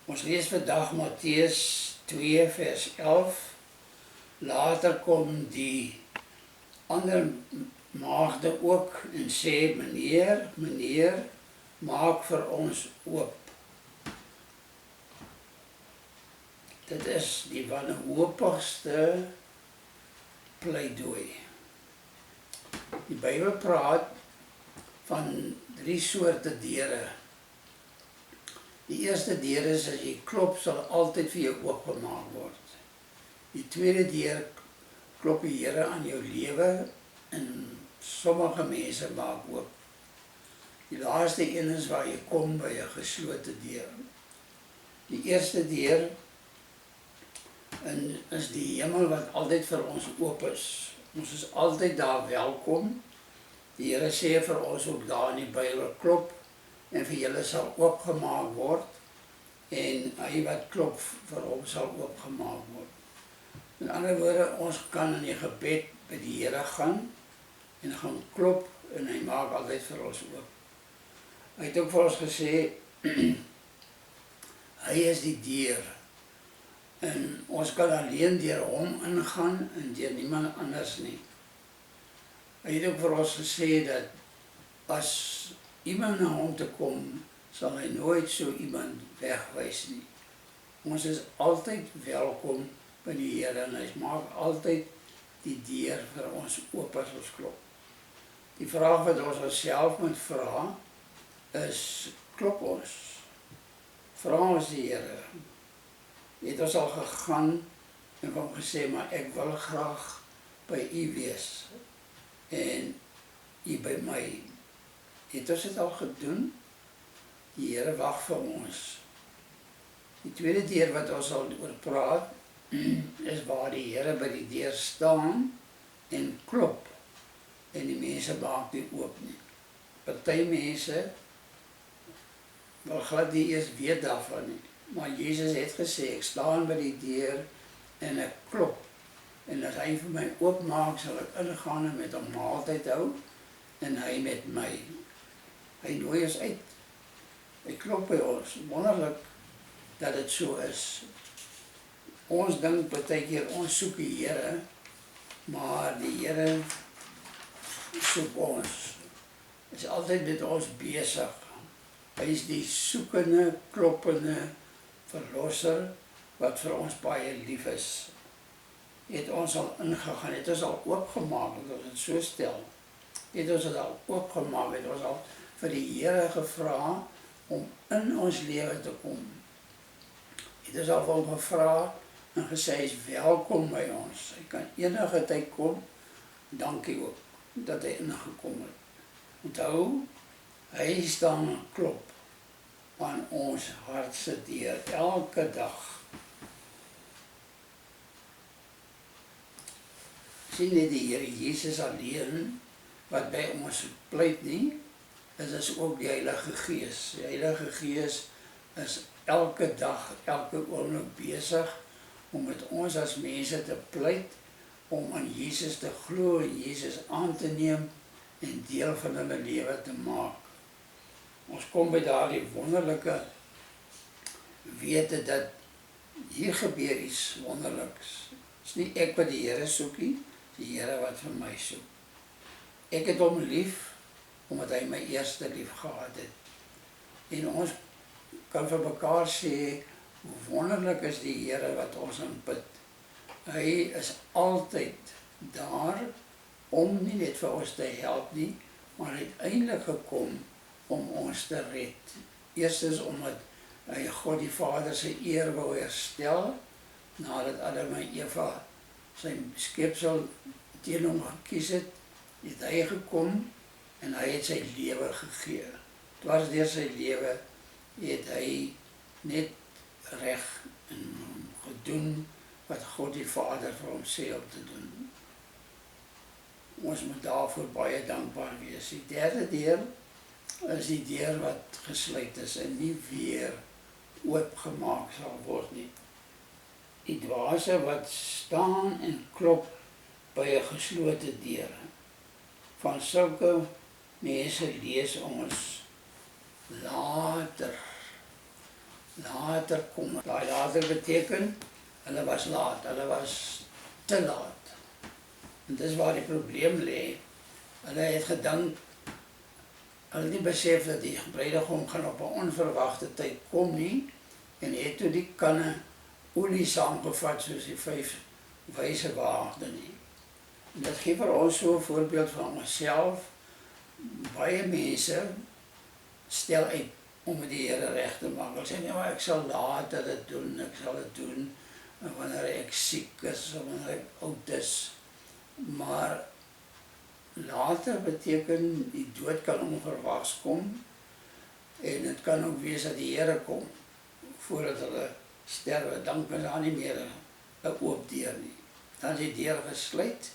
Ons lees vandag Matteus 2 vers 11. Later kom die ander maagde ook en sê, meneer, meneer, maak vir ons oop. Dit is die wanhoopigste pleidooi. Die Bybel praat van 3 soorte deure. Die eerste deur is, as jy klop, sal altyd vir jou oopgemaak word. Die tweede deur klop die Here aan jou lewe en sommige mense maak oop. Die laaste een is waar jy kom by 'n geslote deur. Die eerste deur is die hemel wat altyd vir ons oop is. Ons is altyd daar welkom. Die Here sê vir ons ook daar in die Bybel, klop en vir julle sal oopgemaak word, en hy wat klop vir hom sal oopgemaak word. In ander woorde, ons kan in die gebed by die Here gaan en gaan klop en hy maak altyd vir ons oop. Hy het ook vir ons gesê, hy is die deur en ons kan alleen deur hom ingaan en deur niemand anders nie. Hy het ook vir ons gesê dat as iemand na hom te kom, sal hy nooit so iemand wegwys nie. Ons is altyd welkom by die Here en hy maak altyd die deur vir ons oop as ons klop. Die vraag wat ons onsself moet vra is, klop ons? Vra ons die Here. Het ons al gegaan en hom gesê, maar ek wil graag by u wees en u by my. Het ons dit al gedoen? Die Here wag vir ons. Die tweede deur wat ons al oor praat, is waar die Here by die deur staan en klop en die mense maak nie oop nie. Party mense wil glad nie eers weet daarvan nie, maar Jesus het gesê, ek staan by die deur en ek klop, en as hy vir my oopmaak, sal ek ingaan en met hom maaltyd hou en hy met my. Hy nooi ons uit. Hy klop by ons. Wonderlik dat dit so is. Ons dink partykeer ons soek die Here, maar die Here soek ons. Hy is altyd met ons besig. Hy is die soekende, kloppende verlosser wat vir ons baie lief is. Het ons al ingegaan, het ons al oopgemaak, het ons het so stel. Het ons het al oopgemaak, het ons al vir die Here gevra om in ons lewe te kom. Het ons al vir hom gevra en gesê, hy is welkom by ons. Hy kan enige tyd kom, dankie ook, dat hy ingekom het. Onthou, hy staan en klop aan ons hartse deur, elke dag. Sien nie die Here Jesus alleen, wat by ons pleit nie, is ook die Heilige Gees. Die Heilige Gees is elke dag, elke oomblik besig om met ons as mense te pleit, om aan Jesus te glo, Jesus aan te neem en deel van hulle lewe te maak. Ons kom by daardie wonderlike wete dat hier gebeur iets wonderliks. Het is nie ek wat die Here soek nie, die Here wat vir my soek. Ek het hom lief, omdat hy my eerste lief gehad het. En ons kan vir mekaar sê, hoe wonderlik is die Here wat ons aanbid. Hy is altyd daar, om nie net vir ons te help nie, maar uiteindelik gekom om ons te red. Eerstens omdat hy God die Vader sy eer wou herstel, nadat Adam en Eva sy skepsel teen hom gekies het hy gekom en hy het sy lewe gegee. Dwars deur sy lewe het hy net reg en gedoen wat God die Vader vir hom sê om te doen. Ons moet daarvoor baie dankbaar wees. Die derde deur is die deur wat gesluit is en nie weer oopgemaak sal word nie. Die dwaase wat staan en klop by 'n geslote deur. Van sulke mense lees ons later later kom. Daai later beteken, hulle was laat, hulle was te laat. En dis waar die probleem lê. Hulle het gedink, hulle het nie besef dat die bruidegom gaan op 'n onverwagte tyd kom nie, en het toe die kanne olie saamgevat soos die 5 wyse waagde nie. En dit gee vir ons so 'n voorbeeld van onsself. Baie mense stel uit om met die Here reg te maak. Hulle sê, nee, maar ek sal later dit doen, ek sal dit doen wanneer ek siek is, of wanneer ek oud is. Maar later beteken, die dood kan onverwags kom, en het kan ook wees dat die Here kom, voordat hulle sterwe, dan is daar nie meer 'n oop deur nie. Dan is die deur gesluit,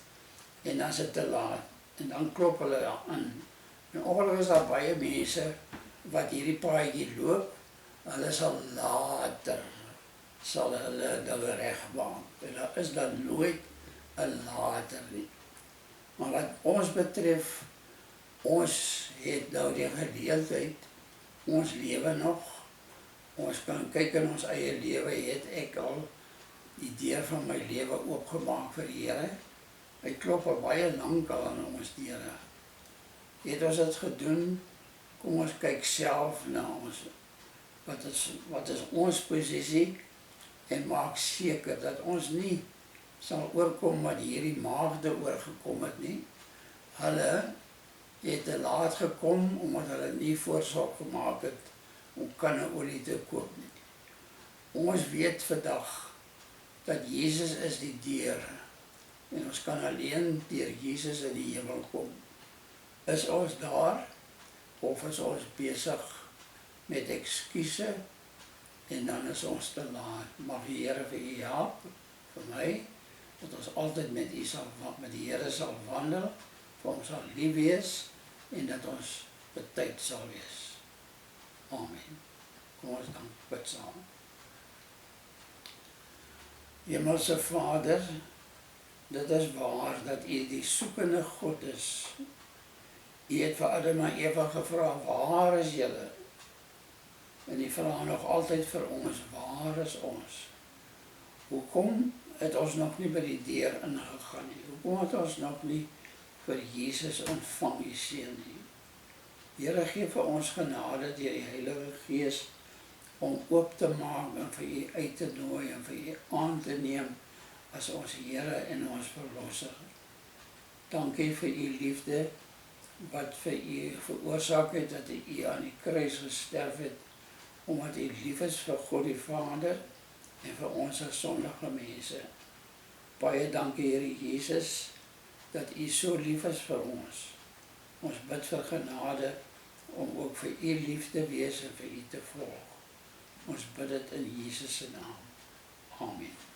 en dan is dit te laat, en dan klop hulle aan. En ongelukkig is daar baie mense wat hierdie paadjie loop, hulle sal later, sal hulle dinge regmaak, en daar is dan nooit 'n later nie. Maar wat ons betref, ons het nou die geleentheid, ons lewe nog, ons kan kyk in ons eie lewe, het ek al die deur van my lewe oopgemaak vir die Here. Hy klop al baie lank al aan ons deure. Het ons dit gedoen? Kom ons kyk self na ons, wat is ons posisie, en maak seker dat ons nie sal oorkom wat hierdie maagde oorgekom het nie. Hulle het te laat gekom, omdat hulle nie voorsorg gemaak het om kanneolie te koop nie. Ons weet vandag dat Jesus is die deur, en ons kan alleen deur Jesus in die hemel kom. Is ons daar, of is ons besig met ekskuuse, en dan is ons te laat. Mag die Here vir u help, vir my, dat ons altyd met die Here sal wandel, vir ons sal lief wees, en dat ons betyd sal wees. Amen. Kom ons dan bid saam. Hemelse Vader, dit is waar dat u die soekende God is. U het vir Adam en Eva gevra, waar is julle? En u vra nog altyd vir ons, waar is ons? Hoekom het ons nog nie by die deur ingegaan nie? Hoekom het ons nog nie vir Jesus ontvang, u seun nie? Here, gee vir ons genade deur die Heilige Gees om oop te maak en vir u uit te nooi en vir u aan te neem as ons Here en ons Verlosser. Dankie vir u liefde wat vir u veroorsaak het dat u aan die kruis gesterf het, omdat u lief is vir God die Vader en vir ons as sondige mense. Baie dankie, Here Jesus, dat u so lief is vir ons. Ons bid vir genade om ook vir u lief te wees en vir u te volg. Ons bid dit in Jesus se naam. Amen.